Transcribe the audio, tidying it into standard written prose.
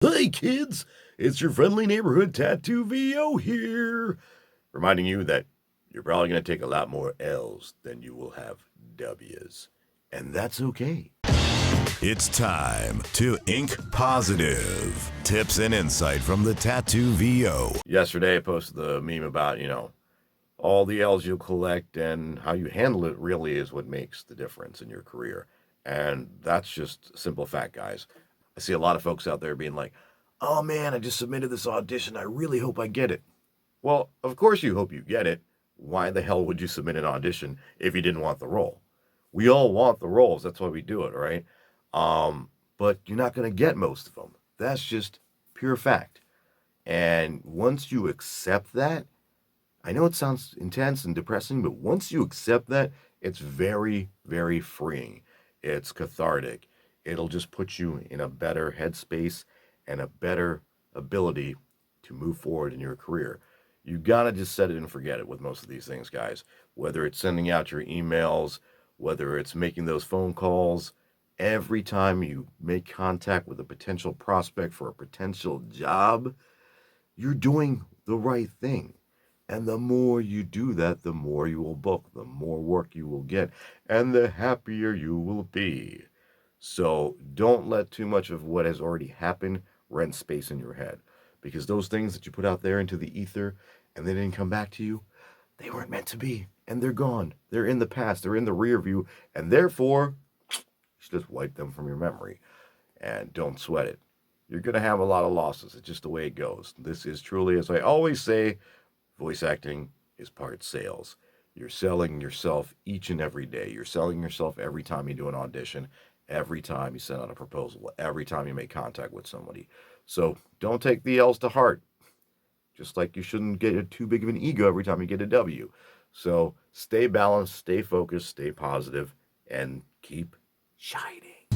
Hey kids, it's your friendly neighborhood tattoo VO here, reminding you that you're probably going to take a lot more L's than you will have W's, and that's okay. It's time to Ink Positive. Tips and insight from the Tattoo VO. Yesterday I posted the meme about, all the L's you'll collect and how you handle it really is what makes the difference in your career. And that's just a simple fact, guys. I see a lot of folks out there being like, oh man, I just submitted this audition. I really hope I get it. Well, of course you hope you get it. Why the hell would you submit an audition if you didn't want the role? We all want the roles. That's why we do it, right? But you're not going to get most of them. That's just pure fact. And once you accept that, I know it sounds intense and depressing, but once you accept that, it's very, very freeing. It's cathartic. It'll just put you in a better headspace and a better ability to move forward in your career. You gotta just set it and forget it with most of these things, guys. Whether it's sending out your emails, whether it's making those phone calls, every time you make contact with a potential prospect for a potential job, you're doing the right thing. And the more you do that, the more you will book, the more work you will get, and the happier you will be. So don't let too much of what has already happened rent space in your head. Because those things that you put out there into the ether and they didn't come back to you, they weren't meant to be. And they're gone. They're in the past. They're in the rear view. And therefore, you should just wipe them from your memory. And don't sweat it. You're going to have a lot of losses. It's just the way it goes. This is truly, as I always say, voice acting is part sales. You're selling yourself each and every day. You're selling yourself every time you do an audition, every time you send out a proposal, every time you make contact with somebody. So don't take the L's to heart. Just like you shouldn't get too big of an ego every time you get a W. So stay balanced, stay focused, stay positive, and keep shining.